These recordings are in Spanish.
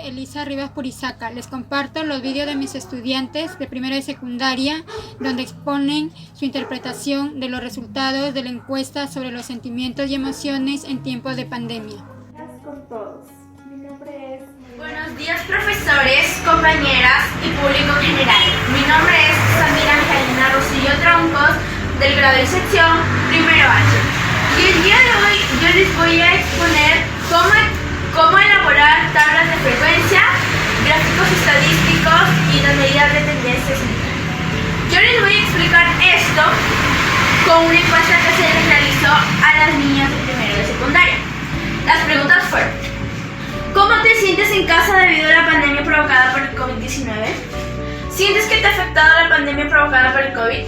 nombre Elisa Rivas Purizaca. Les comparto los vídeos de mis estudiantes de primero y secundaria, donde exponen su interpretación de los resultados de la encuesta sobre los sentimientos y emociones en tiempos de pandemia. Gracias con todos. Mi nombre es... Buenos días, profesores, compañeras y público en general. Mi nombre es Samira Angelina Rosillo Troncos, del grado de sección primero H. Y el día de hoy yo les voy a exponer cómo elaborar tablas de frecuencia, gráficos estadísticos y las medidas de tendencia central. Yo les voy a explicar esto con una encuesta que se les realizó a las niñas de primero de secundaria. Las preguntas fueron: ¿cómo te sientes en casa debido a la pandemia provocada por el COVID-19? ¿Sientes que te ha afectado la pandemia provocada por el COVID?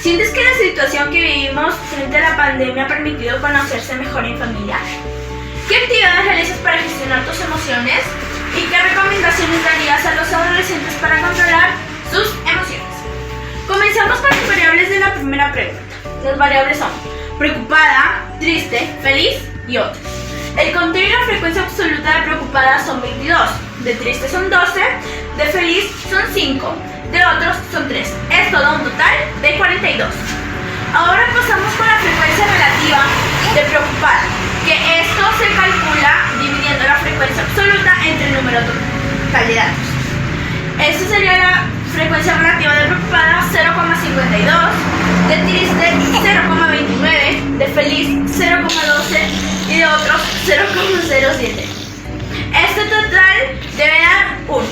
¿Sientes que la situación que vivimos frente a la pandemia ha permitido conocerse mejor en familia? ¿Qué actividades realizas para gestionar tus emociones? ¿Y qué recomendaciones darías a los adolescentes para controlar sus emociones? Comenzamos con las variables de la primera pregunta. Las variables son preocupada, triste, feliz y otros. El conteo y la frecuencia absoluta de preocupada son 22, de triste son 12, de feliz son 5, de otros son 3. Esto da un total de 42. Ahora pasamos con la frecuencia relativa de preocupada, que esto se calcula dividiendo la frecuencia absoluta entre el número total de datos. Esta sería la frecuencia relativa de preocupada 0,52, de triste 0,29, de feliz 0,12 y de otros 0,07. Este total debe dar 1.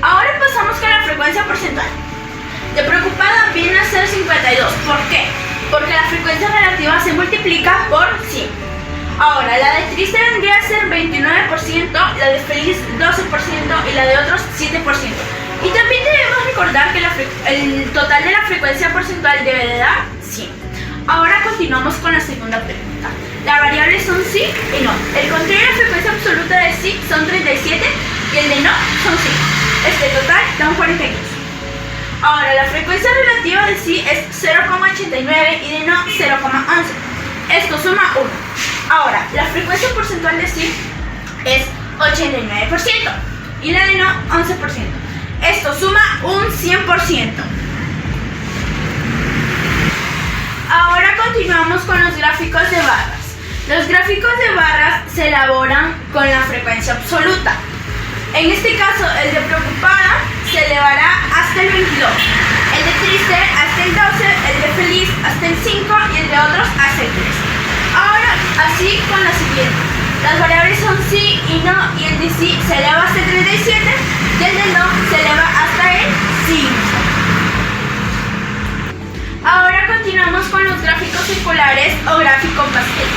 Ahora pasamos con la frecuencia porcentual. De preocupada viene a ser 52. ¿Por qué? Porque la frecuencia relativa se multiplica por 100. Ahora, la de triste vendría a ser 29%, la de feliz 12% y la de otros 7%. Y también debemos recordar que el total de la frecuencia porcentual debe de dar 100. Ahora continuamos con la segunda pregunta. Las variables son sí y no. El conteo y la frecuencia absoluta de sí son 37 y el de no son 5. Este total da un 42. Ahora, la frecuencia relativa de sí es 0,89 y de no 0,11. Esto suma 1. Ahora, la frecuencia porcentual de sí es 89% y la de no 11%. Esto suma un 100%. Ahora continuamos con los gráficos de barras. Los gráficos de barras se elaboran con la frecuencia absoluta. En este caso, el de preocupada se elevará hasta el 22, el de triste hasta el 12, el de feliz hasta el 5 y el de otros hasta el 3. Ahora, así con la siguiente. Las variables son sí y no, y el de sí se eleva hasta el 37 y el de no se eleva hasta el 5. Ahora continuamos con los gráficos circulares o gráfico pastel.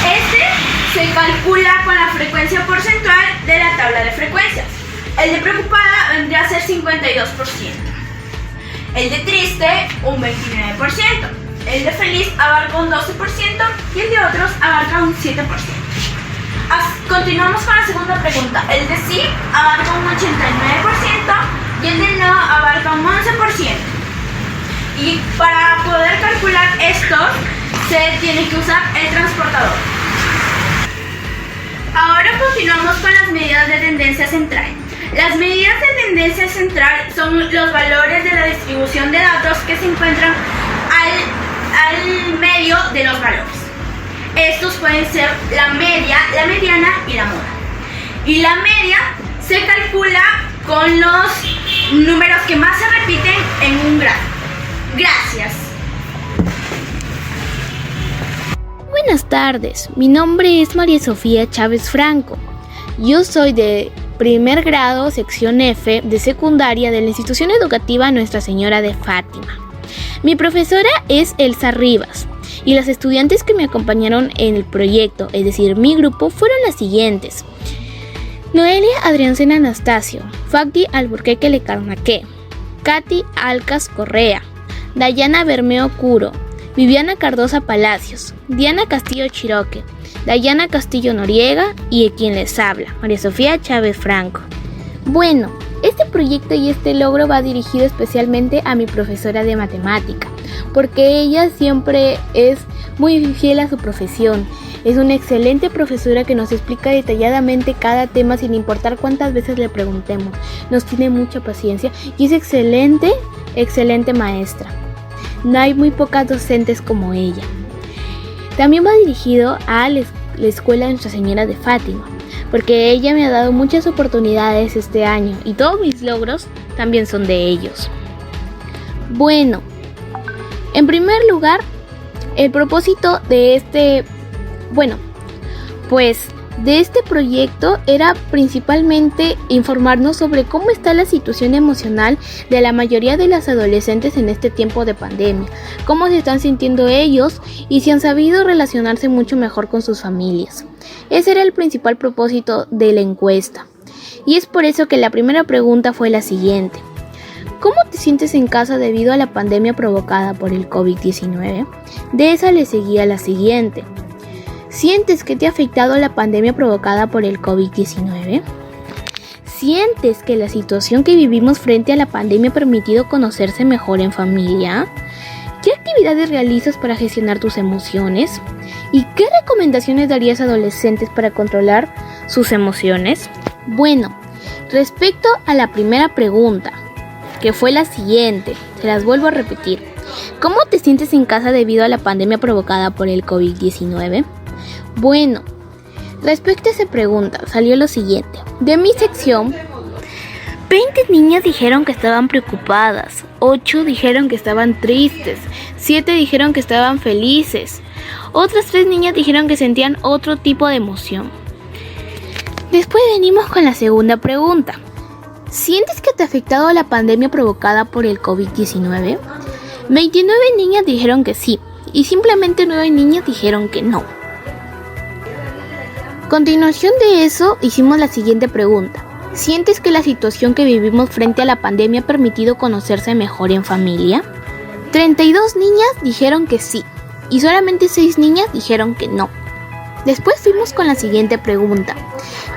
Este se calcula con la frecuencia porcentual de la tabla de frecuencias. El de preocupada vendría a ser 52%. El de triste, un 29%. El de feliz abarca un 12% y el de otros abarca un 7%. Continuamos con la segunda pregunta. El de sí abarca un 89% y el de no abarca un 11%. Y para poder calcular esto, se tiene que usar el transportador. Ahora continuamos con las medidas de tendencia central. Las medidas de tendencia central son los valores de la distribución de datos que se encuentran al medio de los valores. Estos pueden ser la media, la mediana y la moda. Y la media se calcula con los números que más se repiten en un gráfico. Gracias. Buenas tardes, mi nombre es María Sofía Chávez Franco. Yo soy de primer grado, sección F, de secundaria de la institución educativa Nuestra Señora de Fátima. Mi profesora es Elsa Rivas y las estudiantes que me acompañaron en el proyecto, es decir, mi grupo, fueron las siguientes: Noelia Adriancena Anastasio, Fagdi Alburquerque Lecarnaque, Katy Alcas Correa, Dayana Bermeo Curo, Viviana Cardosa Palacios, Diana Castillo Chiroque, Dayana Castillo Noriega y quien les habla, María Sofía Chávez Franco. Bueno, este proyecto y este logro va dirigido especialmente a mi profesora de matemática, porque ella siempre es muy fiel a su profesión. Es una excelente profesora que nos explica detalladamente cada tema sin importar cuántas veces le preguntemos. Nos tiene mucha paciencia y es excelente maestra. No hay muy pocas docentes como ella. También va dirigido a la escuela Nuestra Señora de Fátima, porque ella me ha dado muchas oportunidades este año y todos mis logros también son de ellos. Bueno, en primer lugar, el propósito de este proyecto era principalmente informarnos sobre cómo está la situación emocional de la mayoría de las adolescentes en este tiempo de pandemia, cómo se están sintiendo ellos y si han sabido relacionarse mucho mejor con sus familias. Ese era el principal propósito de la encuesta. Y es por eso que la primera pregunta fue la siguiente: ¿cómo te sientes en casa debido a la pandemia provocada por el COVID-19? De esa le seguía la siguiente: ¿sientes que te ha afectado la pandemia provocada por el COVID-19? ¿Sientes que la situación que vivimos frente a la pandemia ha permitido conocerse mejor en familia? ¿Qué actividades realizas para gestionar tus emociones? ¿Y qué recomendaciones darías a adolescentes para controlar sus emociones? Bueno, respecto a la primera pregunta, que fue la siguiente, se las vuelvo a repetir. ¿Cómo te sientes en casa debido a la pandemia provocada por el COVID-19? Bueno, respecto a esa pregunta, salió lo siguiente. De mi sección, 20 niñas dijeron que estaban preocupadas, 8 dijeron que estaban tristes, 7 dijeron que estaban felices, otras 3 niñas dijeron que sentían otro tipo de emoción. Después venimos con la segunda pregunta. ¿Sientes que te ha afectado la pandemia provocada por el COVID-19? 29 niñas dijeron que sí, y simplemente 9 niñas dijeron que no. A continuación de eso, hicimos la siguiente pregunta. ¿Sientes que la situación que vivimos frente a la pandemia ha permitido conocerse mejor en familia? 32 niñas dijeron que sí, y solamente 6 niñas dijeron que no. Después fuimos con la siguiente pregunta.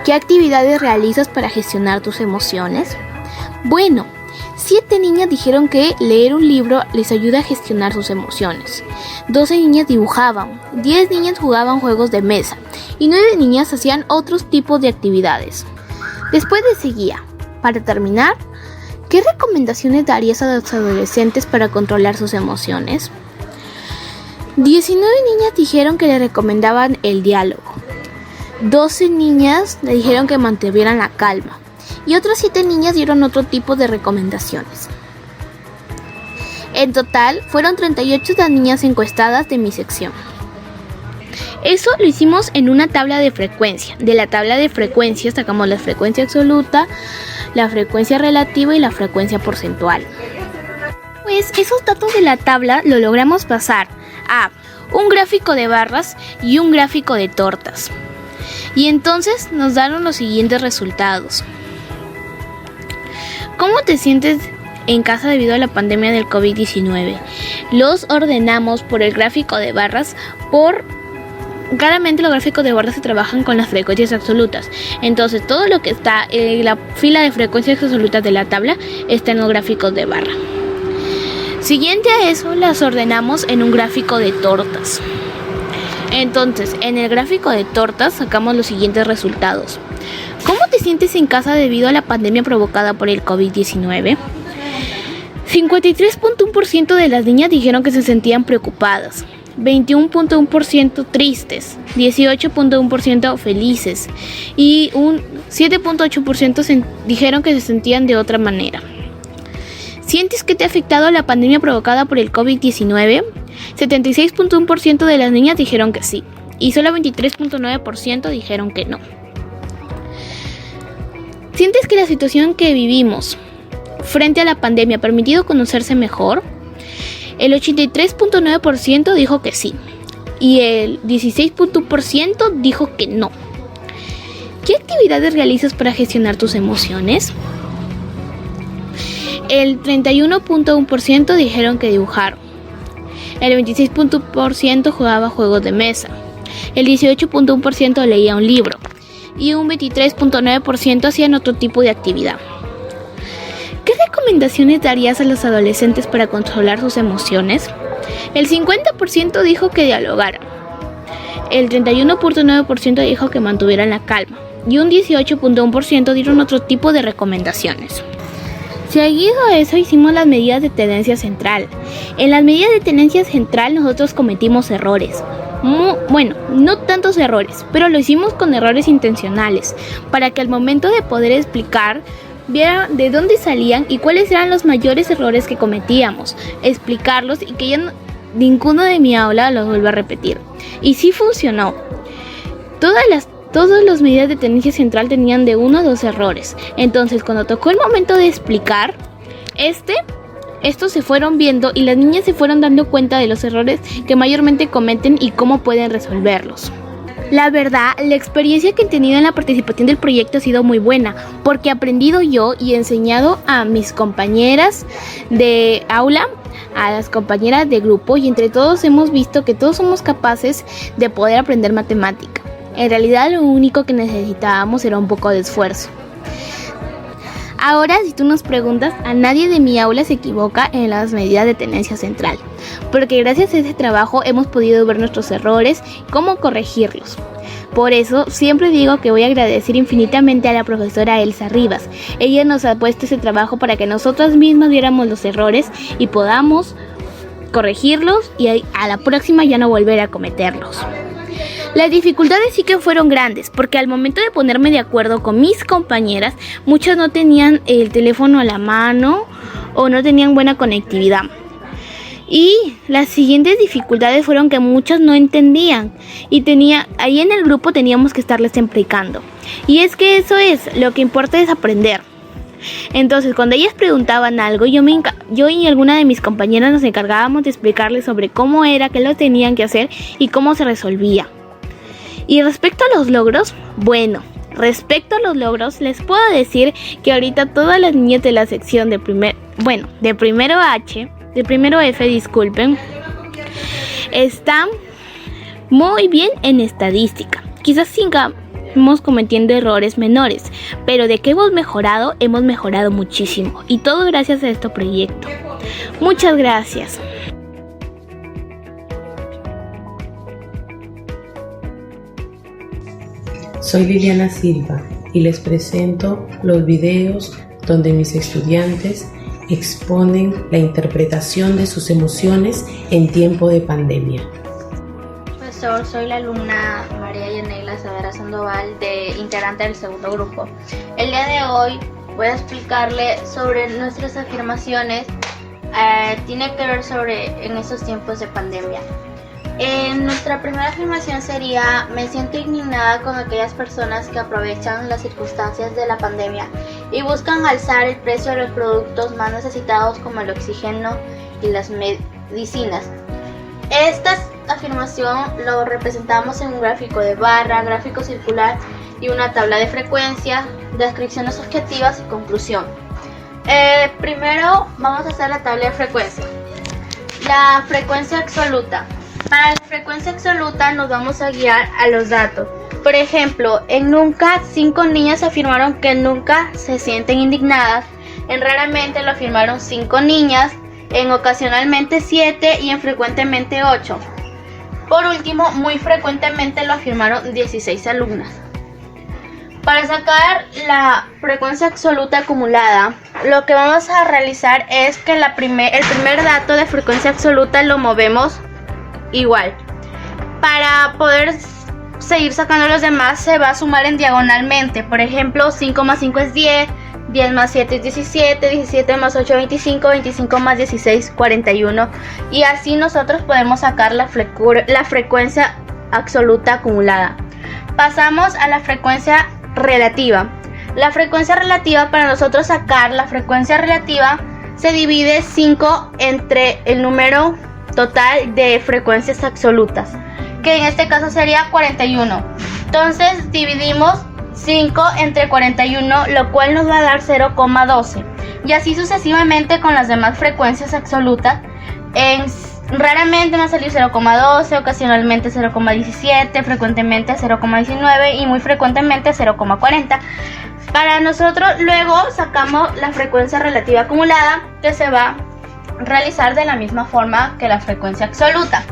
¿Qué actividades realizas para gestionar tus emociones? Bueno, 7 niñas dijeron que leer un libro les ayuda a gestionar sus emociones. 12 niñas dibujaban, 10 niñas jugaban juegos de mesa y 9 niñas hacían otros tipos de actividades. Después seguía, para terminar, ¿qué recomendaciones darías a los adolescentes para controlar sus emociones? 19 niñas dijeron que le recomendaban el diálogo. 12 niñas le dijeron que mantuvieran la calma. Y otras 7 niñas dieron otro tipo de recomendaciones. En total, fueron 38 las niñas encuestadas de mi sección. Eso lo hicimos en una tabla de frecuencia. De la tabla de frecuencias sacamos la frecuencia absoluta, la frecuencia relativa y la frecuencia porcentual. Pues esos datos de la tabla lo logramos pasar a un gráfico de barras y un gráfico de tortas. Y entonces nos dieron los siguientes resultados. ¿Cómo te sientes en casa debido a la pandemia del COVID-19? Los ordenamos por el gráfico de barras. Claramente los gráficos de barras se trabajan con las frecuencias absolutas. Entonces todo lo que está en la fila de frecuencias absolutas de la tabla está en los gráficos de barra. Siguiente a eso, las ordenamos en un gráfico de tortas. Entonces, en el gráfico de tortas sacamos los siguientes resultados. ¿Cómo te sientes en casa debido a la pandemia provocada por el COVID-19? 53.1% de las niñas dijeron que se sentían preocupadas, 21.1% tristes, 18.1% felices y un 7.8% dijeron que se sentían de otra manera. ¿Sientes que te ha afectado la pandemia provocada por el COVID-19? 76.1% de las niñas dijeron que sí y solo 23.9% dijeron que no. ¿Sientes que la situación que vivimos frente a la pandemia ha permitido conocerse mejor? El 83.9% dijo que sí y el 16.1% dijo que no. ¿Qué actividades realizas para gestionar tus emociones? El 31.1% dijeron que dibujaron. El 26.1% jugaba juegos de mesa. El 18.1% leía un libro. Y un 23.9% hacían otro tipo de actividad. ¿Qué recomendaciones darías a los adolescentes para controlar sus emociones? El 50% dijo que dialogaran. el 31.9% dijo que mantuvieran la calma y un 18.1% dieron otro tipo de recomendaciones. Seguido a eso hicimos las medidas de tenencia central. En las medidas de tenencia central nosotros cometimos errores. Bueno, no tantos errores, pero lo hicimos con errores intencionales, para que al momento de poder explicar, vieran de dónde salían y cuáles eran los mayores errores que cometíamos, explicarlos y que ya ninguno de mi aula los vuelva a repetir. Y sí funcionó. Todas las medidas de tenencia central tenían de 1 a 2 errores. Entonces, cuando tocó el momento de explicar, estos se fueron viendo y las niñas se fueron dando cuenta de los errores que mayormente cometen y cómo pueden resolverlos. La verdad, la experiencia que he tenido en la participación del proyecto ha sido muy buena, porque he aprendido yo y he enseñado a mis compañeras de aula, a las compañeras de grupo, y entre todos hemos visto que todos somos capaces de poder aprender matemática. En realidad lo único que necesitábamos era un poco de esfuerzo. Ahora, si tú nos preguntas, a nadie de mi aula se equivoca en las medidas de tenencia central, porque gracias a ese trabajo hemos podido ver nuestros errores y cómo corregirlos. Por eso, siempre digo que voy a agradecer infinitamente a la profesora Elsa Rivas. Ella nos ha puesto ese trabajo para que nosotras mismas viéramos los errores y podamos corregirlos y a la próxima ya no volver a cometerlos. Las dificultades sí que fueron grandes, porque al momento de ponerme de acuerdo con mis compañeras, muchas no tenían el teléfono a la mano o no tenían buena conectividad. Y las siguientes dificultades fueron que muchas no entendían y ahí en el grupo teníamos que estarles explicando. Y es que eso es, lo que importa es aprender. Entonces, cuando ellas preguntaban algo, yo y alguna de mis compañeras nos encargábamos de explicarles sobre cómo era, qué lo tenían que hacer y cómo se resolvía. Y respecto a los logros, les puedo decir que ahorita todas las niñas de la sección de primero F, están muy bien en estadística. Quizás sigamos cometiendo errores menores, pero de que hemos mejorado muchísimo. Y todo gracias a este proyecto. Muchas gracias. Soy Liliana Silva y les presento los videos donde mis estudiantes exponen la interpretación de sus emociones en tiempo de pandemia. Profesor, soy la alumna María Yanela Saavedra Sandoval, integrante del segundo grupo. El día de hoy voy a explicarle sobre nuestras afirmaciones. Tiene que ver en estos tiempos de pandemia. Nuestra primera afirmación sería: me siento indignada con aquellas personas que aprovechan las circunstancias de la pandemia y buscan alzar el precio de los productos más necesitados como el oxígeno y las medicinas. Esta afirmación lo representamos en un gráfico de barra, gráfico circular y una tabla de frecuencia, descripciones objetivas y conclusión. Primero vamos a hacer la tabla de frecuencia. La frecuencia absoluta. Para la frecuencia absoluta nos vamos a guiar a los datos. Por ejemplo, en nunca 5 niñas afirmaron que nunca se sienten indignadas, en raramente lo afirmaron 5 niñas, en ocasionalmente 7 y en frecuentemente 8. Por último, muy frecuentemente lo afirmaron 16 alumnas. Para sacar la frecuencia absoluta acumulada, lo que vamos a realizar es que el primer dato de frecuencia absoluta lo movemos igual. Para poder seguir sacando los demás se va a sumar en diagonalmente. Por ejemplo, 5 más 5 es 10, 10 más 7 es 17, 17 más 8 25, 25 más 16 41. Y así nosotros podemos sacar la frecuencia absoluta acumulada. Pasamos a la frecuencia relativa. La frecuencia relativa, para nosotros sacar la frecuencia relativa, se divide 5 entre el número total de frecuencias absolutas, que en este caso sería 41. Entonces dividimos 5 entre 41, lo cual nos va a dar 0,12. Y así sucesivamente con las demás frecuencias absolutas. Raramente va a salir 0,12, ocasionalmente 0,17, frecuentemente 0,19 y muy frecuentemente 0,40. Para nosotros luego sacamos la frecuencia relativa acumulada, que se va a realizar de la misma forma que la frecuencia absoluta.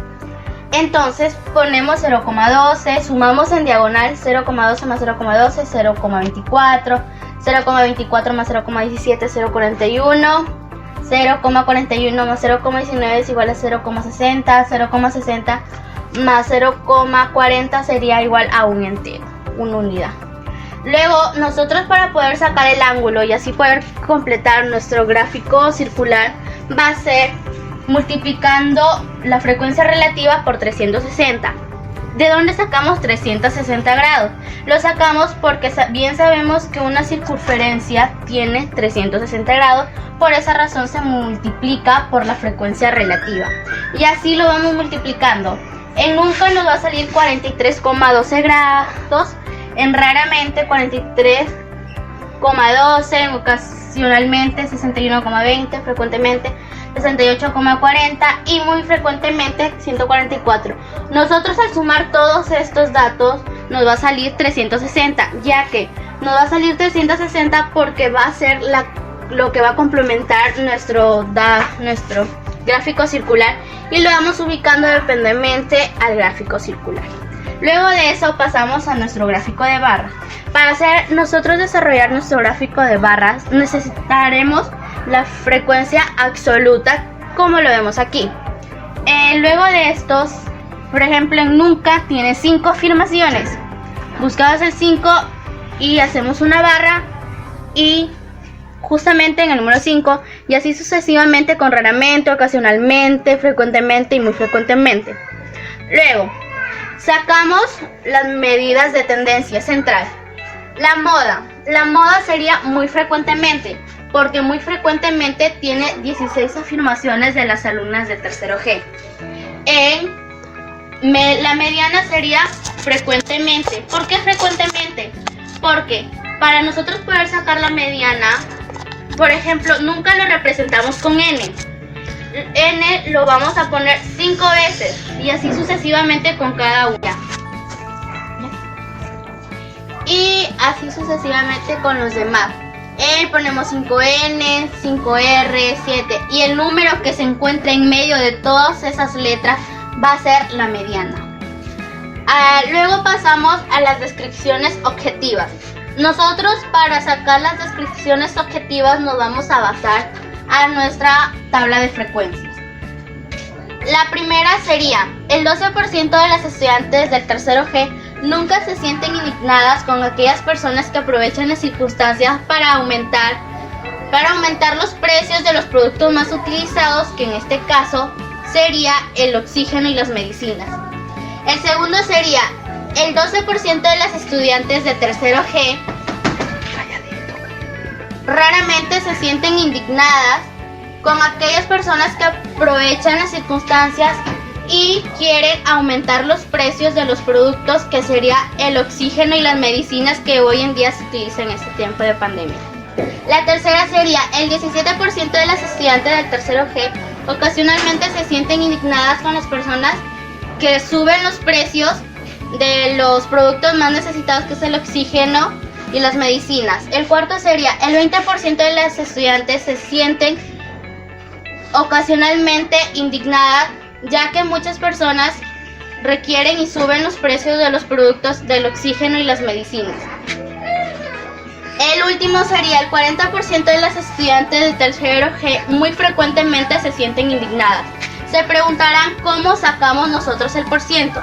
Entonces ponemos 0,12, sumamos en diagonal 0,12 más 0,12, 0,24, 0,24 más 0,17, 0,41, 0,41 más 0,19 es igual a 0,60, 0,60 más 0,40 sería igual a un entero, una unidad. Luego nosotros, para poder sacar el ángulo y así poder completar nuestro gráfico circular, va a ser multiplicando la frecuencia relativa por 360. ¿De dónde sacamos 360 grados? Lo sacamos porque bien sabemos que una circunferencia tiene 360 grados, por esa razón se multiplica por la frecuencia relativa. Y así lo vamos multiplicando. En nunca nos va a salir 43,12 grados, en raramente 43,12, en ocasionalmente 61,20, frecuentemente 68,40 y muy frecuentemente 144. Nosotros, al sumar todos estos datos, nos va a salir 360, ya que nos va a salir 360 porque va a ser lo que va a complementar nuestro gráfico circular, y lo vamos ubicando dependientemente al gráfico circular. Luego de eso pasamos a nuestro gráfico de barras. Para nosotros desarrollar nuestro gráfico de barras necesitaremos la frecuencia absoluta, como lo vemos aquí. Luego de estos, por ejemplo, en nunca tiene 5 afirmaciones. Buscamos el 5 y hacemos una barra, y justamente en el número 5, y así sucesivamente con raramente, ocasionalmente, frecuentemente y muy frecuentemente. Luego sacamos las medidas de tendencia central. La moda sería muy frecuentemente, porque muy frecuentemente tiene 16 afirmaciones de las alumnas de tercero G. La mediana sería frecuentemente. ¿Por qué frecuentemente? Porque para nosotros poder sacar la mediana, por ejemplo, nunca lo representamos con n. N lo vamos a poner 5 veces y así sucesivamente con cada una. Y así sucesivamente con los demás. Ponemos 5N, 5R, 7, y el número que se encuentra en medio de todas esas letras va a ser la mediana. Luego pasamos a las descripciones objetivas. Nosotros, para sacar las descripciones objetivas, nos vamos a basar a nuestra tabla de frecuencias. La primera sería: el 12% de las estudiantes del tercero G nunca se sienten indignadas con aquellas personas que aprovechan las circunstancias para aumentar los precios de los productos más utilizados, que en este caso sería el oxígeno y las medicinas. El segundo sería: el 12% de las estudiantes de tercero G raramente se sienten indignadas con aquellas personas que aprovechan las circunstancias y quieren aumentar los precios de los productos, que sería el oxígeno y las medicinas, que hoy en día se utilizan en este tiempo de pandemia. La tercera sería: el 17% de las estudiantes del tercero G ocasionalmente se sienten indignadas con las personas que suben los precios de los productos más necesitados, que es el oxígeno y las medicinas. El cuarto sería: el 20% de las estudiantes se sienten ocasionalmente indignadas, ya que muchas personas requieren y suben los precios de los productos del oxígeno y las medicinas. El último sería: el 40% de las estudiantes de tercero G muy frecuentemente se sienten indignadas. Se preguntarán cómo sacamos nosotros el porciento.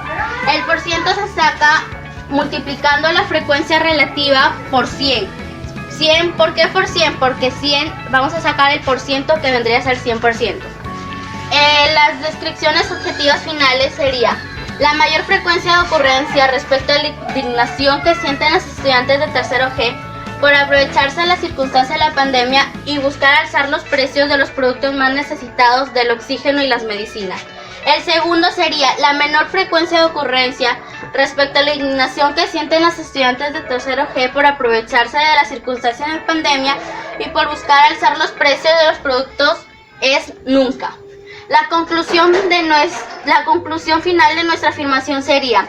El porciento se saca multiplicando la frecuencia relativa por 100. ¿Por qué por 100? Porque 100 vamos a sacar el porciento, que vendría a ser 100%. Las descripciones objetivas finales sería: la mayor frecuencia de ocurrencia respecto a la indignación que sienten los estudiantes de tercero G por aprovecharse de la circunstancia de la pandemia y buscar alzar los precios de los productos más necesitados, del oxígeno y las medicinas. El segundo sería: la menor frecuencia de ocurrencia respecto a la indignación que sienten los estudiantes de tercero G por aprovecharse de la circunstancia de la pandemia y por buscar alzar los precios de los productos es nunca. La conclusión final de nuestra afirmación sería: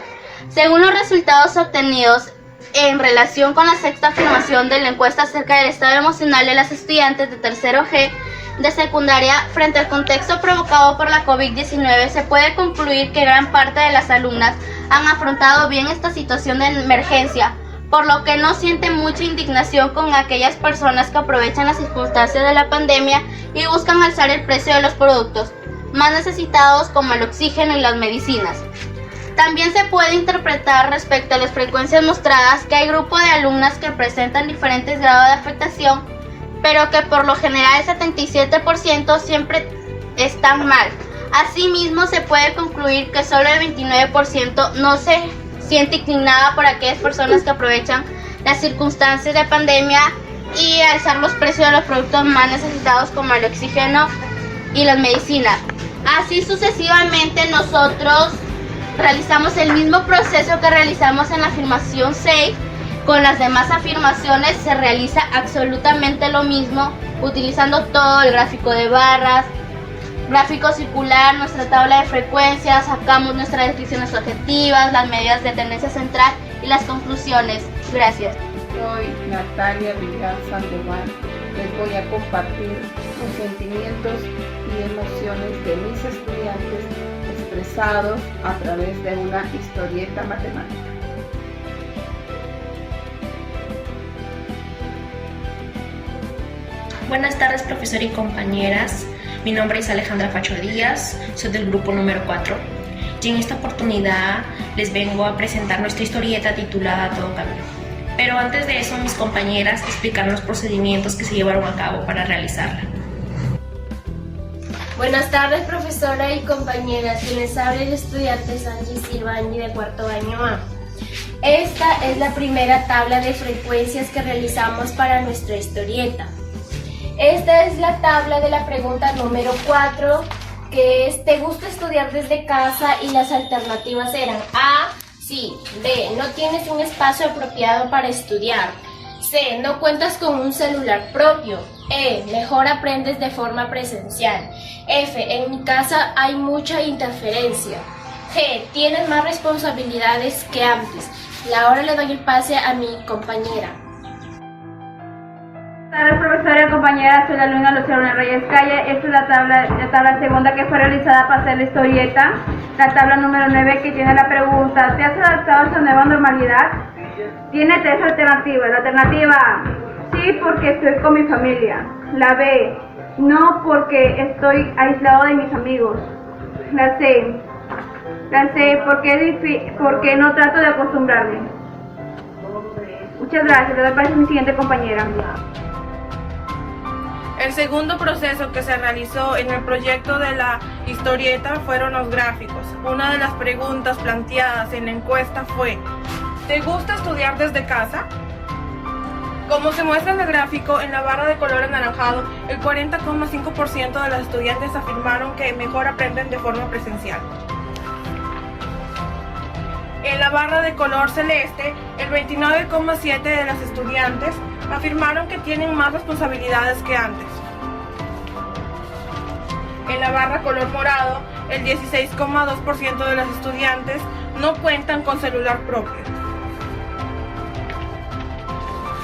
según los resultados obtenidos en relación con la sexta afirmación de la encuesta acerca del estado emocional de las estudiantes de tercero G, de secundaria, frente al contexto provocado por la COVID-19, se puede concluir que gran parte de las alumnas han afrontado bien esta situación de emergencia, por lo que no sienten mucha indignación con aquellas personas que aprovechan las circunstancias de la pandemia y buscan alzar el precio de los productos más necesitados como el oxígeno y las medicinas. También se puede interpretar respecto a las frecuencias mostradas que hay grupos de alumnas que presentan diferentes grados de afectación, pero que por lo general el 77% siempre están mal. Asimismo, se puede concluir que solo el 29% no se siente indignada por aquellas personas que aprovechan las circunstancias de pandemia y alzar los precios de los productos más necesitados como el oxígeno y las medicinas. Así sucesivamente, nosotros realizamos el mismo proceso que realizamos en la afirmación 6. Con las demás afirmaciones se realiza absolutamente lo mismo, utilizando todo el gráfico de barras, gráfico circular, nuestra tabla de frecuencias, sacamos nuestras descripciones objetivas, las medidas de tendencia central y las conclusiones. Gracias. Soy Natalia Villar Sandoval. Les voy a compartir los sentimientos y emociones de mis estudiantes expresados a través de una historieta matemática. Buenas tardes, profesor y compañeras. Mi nombre es Alejandra Facho Díaz, soy del grupo número 4 y en esta oportunidad les vengo a presentar nuestra historieta titulada Todo Camino. Pero antes de eso, mis compañeras explicarán los procedimientos que se llevaron a cabo para realizarla. Buenas tardes, profesora y compañeras. Quien les habla el estudiante Sanji Silvani de cuarto año A. Esta es la primera tabla de frecuencias que realizamos para nuestra historieta. Esta es la tabla de la pregunta número 4, que es: ¿te gusta estudiar desde casa? Y las alternativas eran A, sí; B, no tienes un espacio apropiado para estudiar; C, no cuentas con un celular propio; E, mejor aprendes de forma presencial; F, en mi casa hay mucha interferencia; G, tienes más responsabilidades que antes. Y ahora le doy el pase a mi compañera. Buenas tardes, profesora y compañera, soy la alumna Luciana Reyes Calle. Esta es la tabla segunda que fue realizada para hacer la historieta. La tabla número 9, que tiene la pregunta: ¿te has adaptado a esta nueva normalidad? Tiene 3 alternativas. La alternativa A: sí, porque estoy con mi familia. La B: no, porque estoy aislado de mis amigos. La C: porque no trato de acostumbrarme. Muchas gracias. Le doy paso a mi siguiente compañera. El segundo proceso que se realizó en el proyecto de la historieta fueron los gráficos. Una de las preguntas planteadas en la encuesta fue: ¿te gusta estudiar desde casa? Como se muestra en el gráfico, en la barra de color anaranjado, el 40,5% de los estudiantes afirmaron que mejor aprenden de forma presencial. En la barra de color celeste, el 29,7% de los estudiantes afirmaron que tienen más responsabilidades que antes. En la barra color morado, el 16,2% de los estudiantes no cuentan con celular propio.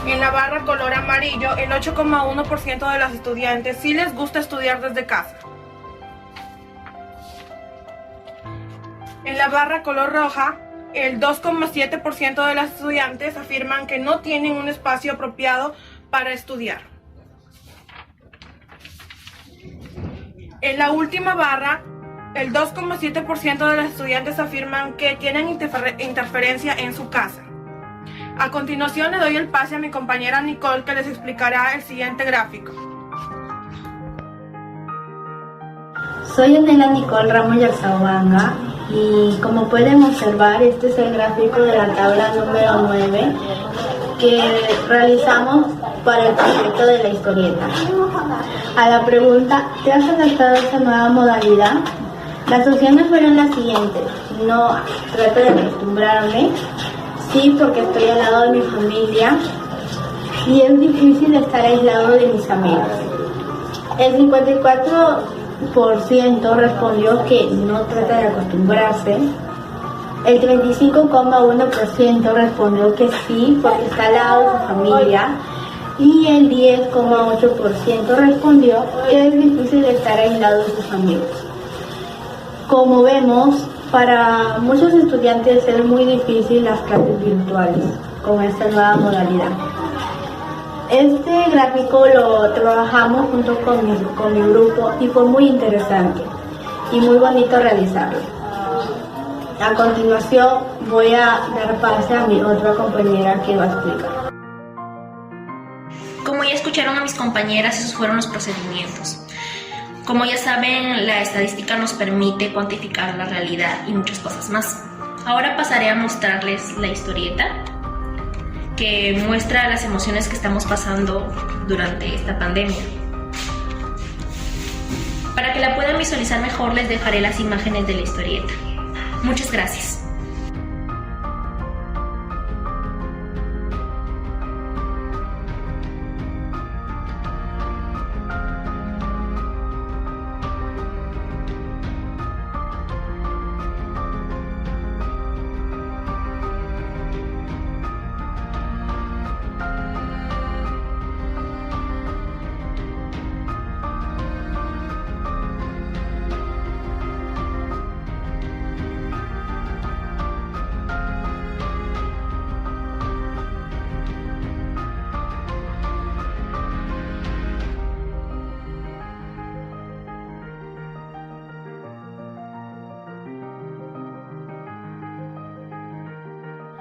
En la barra color amarillo, el 8,1% de los estudiantes sí les gusta estudiar desde casa. En la barra color roja, el 2,7% de los estudiantes afirman que no tienen un espacio apropiado para estudiar. En la última barra, el 2,7% de los estudiantes afirman que tienen interferencia en su casa. A continuación le doy el pase a mi compañera Nicole, que les explicará el siguiente gráfico. Soy Anela Nicole Ramos Yarzabanga y como pueden observar, este es el gráfico de la tabla número 9 que realizamos para el proyecto de la historieta. A la pregunta: ¿te has adaptado a esta nueva modalidad? Las opciones fueron las siguientes: no, trato de acostumbrarme; sí, porque estoy al lado de mi familia; y es difícil estar aislado de mis amigos. El 54% respondió que no trata de acostumbrarse. El 35,1% respondió que sí, porque está al lado de su familia. y el 10,8% respondió que es difícil estar aislado de sus amigos. Como vemos, para muchos estudiantes es muy difícil las clases virtuales con esta nueva modalidad. Este gráfico lo trabajamos junto con mi grupo y fue muy interesante y muy bonito realizarlo. A continuación voy a dar pase a mi otra compañera que va a explicar. Como ya escucharon a mis compañeras, esos fueron los procedimientos. Como ya saben, la estadística nos permite cuantificar la realidad y muchas cosas más. Ahora pasaré a mostrarles la historieta que muestra las emociones que estamos pasando durante esta pandemia. Para que la puedan visualizar mejor, les dejaré las imágenes de la historieta. Muchas gracias.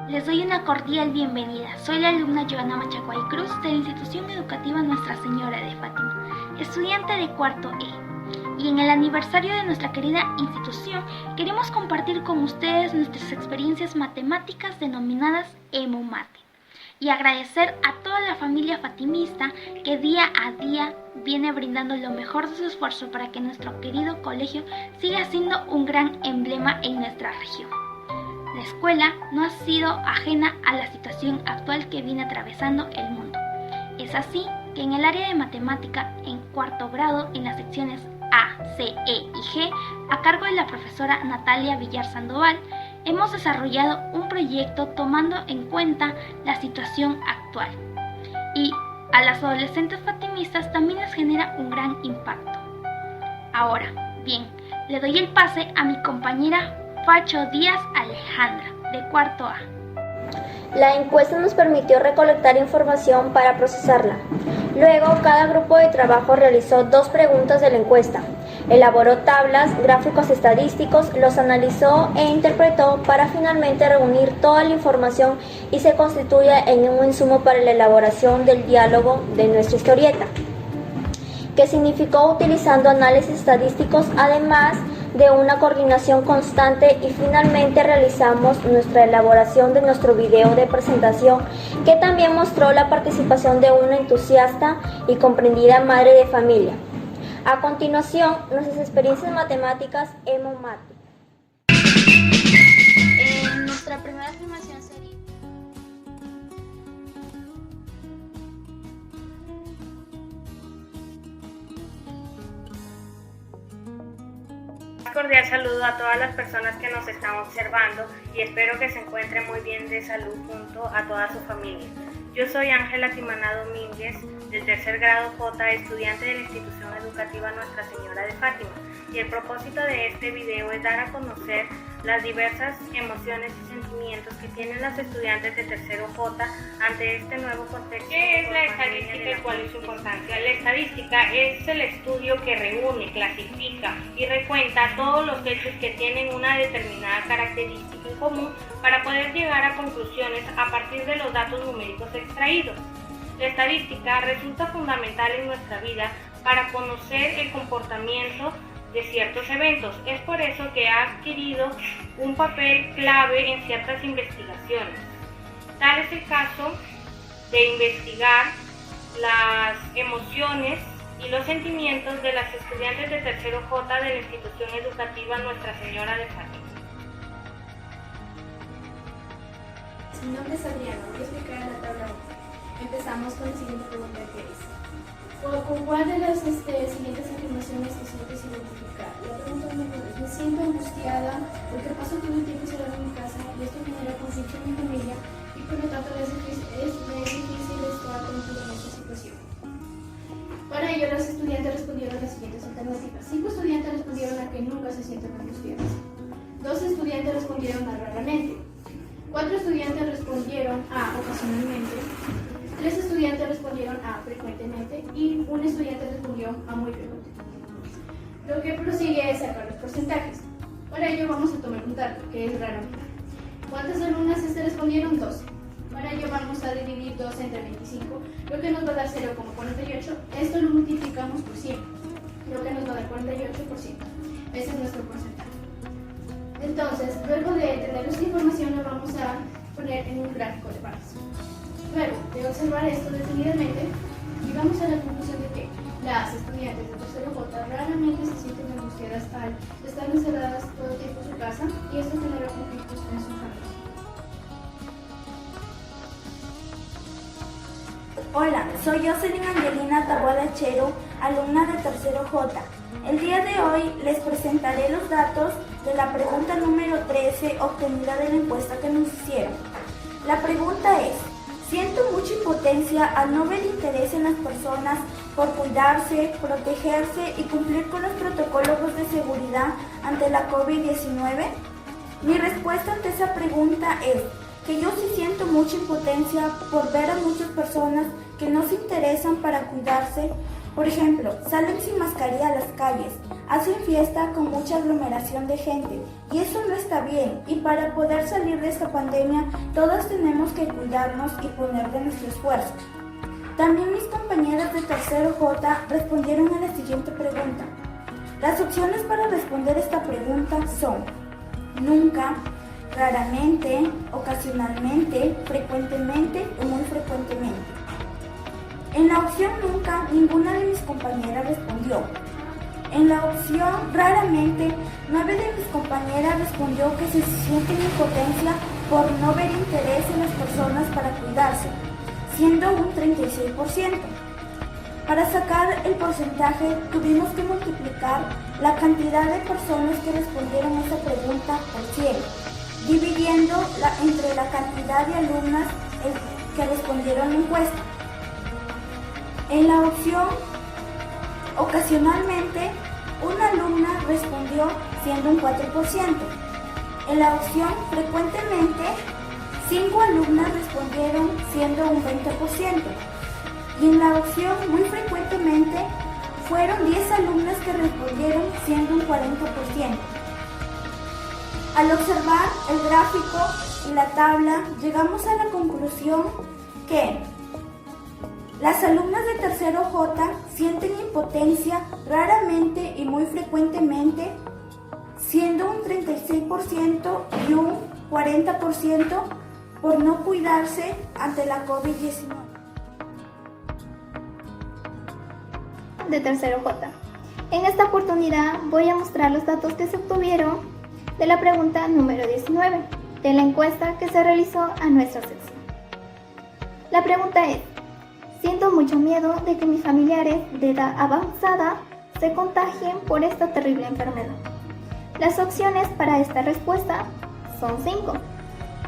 Les doy una cordial bienvenida. Soy la alumna Joana Machacuay Cruz de la Institución Educativa Nuestra Señora de Fátima, estudiante de cuarto E. Y en el aniversario de nuestra querida institución, queremos compartir con ustedes nuestras experiencias matemáticas denominadas EmoMate. Y agradecer a toda la familia fatimista que día a día viene brindando lo mejor de su esfuerzo para que nuestro querido colegio siga siendo un gran emblema en nuestra región. La escuela no ha sido ajena a la situación actual que viene atravesando el mundo. Es así que en el área de matemática, en cuarto grado, en las secciones A, C, E y G, a cargo de la profesora Natalia Villar Sandoval, hemos desarrollado un proyecto tomando en cuenta la situación actual. Y a las adolescentes fatimistas también les genera un gran impacto. Ahora, bien, le doy el pase a mi compañera Facho Díaz Alejandra, de cuarto A. La encuesta nos permitió recolectar información para procesarla. Luego, cada grupo de trabajo realizó 2 preguntas de la encuesta. Elaboró tablas, gráficos estadísticos, los analizó e interpretó para finalmente reunir toda la información y se constituye en un insumo para la elaboración del diálogo de nuestra historieta, que significó utilizando análisis estadísticos, además de una coordinación constante, y finalmente realizamos nuestra elaboración de nuestro video de presentación, que también mostró la participación de una entusiasta y comprendida madre de familia. A continuación, nuestras experiencias matemáticas EmoMate. Nuestra primera afirmación sería: cordial saludo a todas las personas que nos están observando y espero que se encuentren muy bien de salud junto a toda su familia. Yo soy Ángela Timaná Domínguez, del tercer grado J, estudiante de la institución educativa Nuestra Señora de Fátima, y el propósito de este video es dar a conocer las diversas emociones y sentimientos que tienen las estudiantes de tercero J ante este nuevo contexto. ¿Qué es la estadística y cuál es su importancia? La estadística es el estudio que reúne, clasifica y recuenta todos los hechos que tienen una determinada característica en común para poder llegar a conclusiones a partir de los datos numéricos extraídos. La estadística resulta fundamental en nuestra vida para conocer el comportamiento de ciertos eventos. Es por eso que ha adquirido un papel clave en ciertas investigaciones. Tal es el caso de investigar las emociones y los sentimientos de las estudiantes de tercero J de la institución educativa Nuestra Señora de Fátima. Mi nombre es Adriana, voy a explicar en la tabla 1. Empezamos con la siguiente pregunta, que es: ¿con cuál de las siguientes afirmaciones te sientes identificada? La pregunta número 2: me siento angustiada porque paso todo el tiempo encerrado en mi casa y esto genera conflicto en mi familia y por lo tanto es difícil estar tranquilo en esta situación. situación. Para ello, los estudiantes respondieron las siguientes alternativas. 5 estudiantes respondieron a que nunca se sienten angustiados. 2 estudiantes respondieron a raramente. 4 estudiantes respondieron a ocasionalmente. 3 estudiantes respondieron a frecuentemente y 1 estudiante respondió a muy frecuentemente. Lo que prosigue es sacar los porcentajes. Para ello vamos a tomar un dato, que es raramente. ¿Cuántas alumnas respondieron? 12. Para ello vamos a dividir 2 entre 25, lo que nos va a dar 0,48. Esto lo multiplicamos por 100, lo que nos va a dar 48%. Ese es nuestro porcentaje. Entonces, luego de tener esta información, lo vamos a poner en un gráfico de barras. Luego de observar esto detenidamente, llegamos a la conclusión de que las estudiantes de tercero J raramente se sienten angustiadas al estar encerradas todo el tiempo en su casa y esto genera conflictos en su familia. Hola, soy Jocelyn Angelina Taboada Chero, alumna de tercero J. El día de hoy les presentaré los datos de la pregunta número 13 obtenida de la encuesta que nos hicieron. La pregunta es: siento mucha impotencia al no ver interés en las personas por cuidarse, protegerse y cumplir con los protocolos de seguridad ante la COVID-19. Mi respuesta ante esa pregunta es que yo sí siento mucha impotencia por ver a muchas personas que no se interesan para cuidarse. Por ejemplo, salen sin mascarilla a las calles, hacen fiesta con mucha aglomeración de gente y eso no está bien, y para poder salir de esta pandemia todos tenemos que cuidarnos y poner de nuestro esfuerzo. También mis compañeras de tercero J respondieron a la siguiente pregunta. Las opciones para responder esta pregunta son nunca, raramente, ocasionalmente, frecuentemente o muy frecuentemente. En la opción nunca, ninguna de mis compañeras respondió. En la opción raramente, 9 de mis compañeras respondió que se sienten impotencia por no ver interés en las personas para cuidarse, siendo un 36%. Para sacar el porcentaje, tuvimos que multiplicar la cantidad de personas que respondieron a esa pregunta por 100, dividiendo entre la cantidad de alumnas que respondieron a la encuesta. En la opción ocasionalmente, una alumna respondió siendo un 4%. En la opción frecuentemente, 5 alumnas respondieron siendo un 20%. Y en la opción muy frecuentemente, fueron 10 alumnas que respondieron siendo un 40%. Al observar el gráfico y la tabla, llegamos a la conclusión que las alumnas de tercero J sienten impotencia raramente y muy frecuentemente, siendo un 36% y un 40% por no cuidarse ante la COVID-19. De tercero J. En esta oportunidad voy a mostrar los datos que se obtuvieron de la pregunta número 19 de la encuesta que se realizó a nuestra sección. La pregunta es: siento mucho miedo de que mis familiares de edad avanzada se contagien por esta terrible enfermedad. Las opciones para esta respuesta son 5.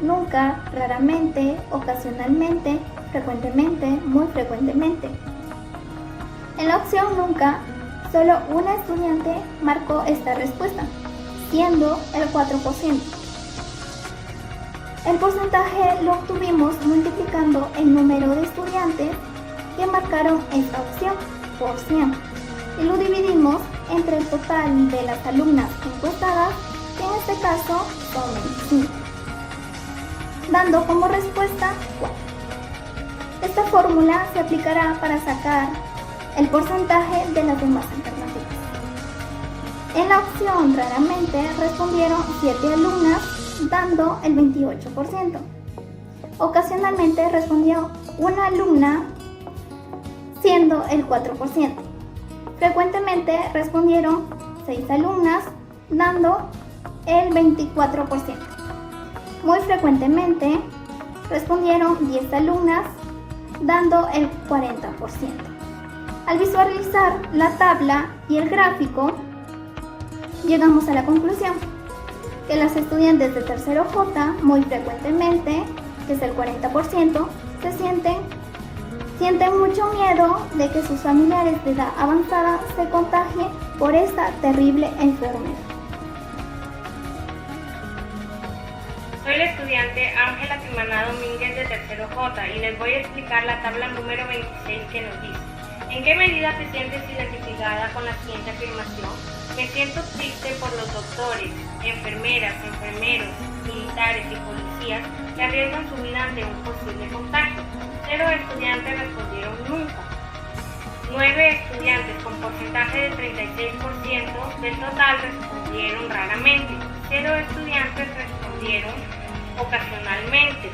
Nunca, raramente, ocasionalmente, frecuentemente, muy frecuentemente. En la opción nunca, solo una estudiante marcó esta respuesta, siendo el 4%. El porcentaje lo obtuvimos multiplicando el número de estudiantes que marcaron esta opción por 100 y lo dividimos entre el total de las alumnas encuestadas, que en este caso son 25, dando como respuesta 4. Esta fórmula se aplicará para sacar el porcentaje de las demás alternativas. En la opción raramente respondieron 7 alumnas, dando el 28%. Ocasionalmente respondió una alumna, siendo el 4%. Frecuentemente respondieron 6 alumnas, dando el 24%. Muy frecuentemente respondieron 10 alumnas, dando el 40%. Al visualizar la tabla y el gráfico, llegamos a la conclusión que las estudiantes de tercero J muy frecuentemente, que es el 40%, se sienten sienten mucho miedo de que sus familiares de edad avanzada se contagien por esta terrible enfermedad. Soy la estudiante Ángela Timaná Domínguez de tercero J y les voy a explicar la tabla número 26 que nos dice: ¿en qué medida te sientes identificada con la siguiente afirmación? Me siento triste por los doctores, enfermeras, enfermeros, militares y policías que arriesgan su vida ante un posible contagio. 0 estudiantes respondieron nunca. 9 estudiantes con porcentaje del 36% del total respondieron raramente. 0 estudiantes respondieron ocasionalmente.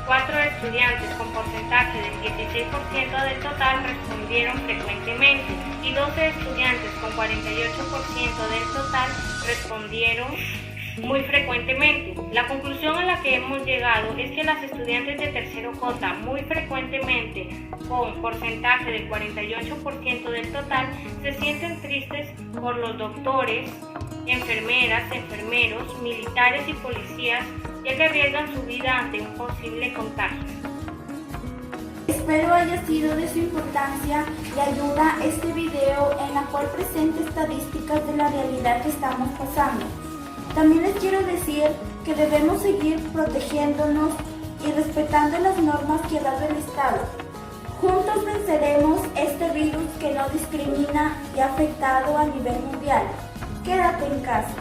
4 estudiantes con porcentaje del 16% del total respondieron frecuentemente y 12 estudiantes con 48% del total respondieron muy frecuentemente. La conclusión a la que hemos llegado es que las estudiantes de tercero J muy frecuentemente, con porcentaje del 48% del total, se sienten tristes por los doctores, enfermeras, enfermeros, militares y policías, ya que arriesgan su vida ante un posible contagio. Espero haya sido de su importancia y ayuda este video en la cual presenta estadísticas de la realidad que estamos pasando. También les quiero decir que debemos seguir protegiéndonos y respetando las normas que ha dado el Estado. Juntos venceremos este virus que no discrimina y ha afectado a nivel mundial. Quédate en casa.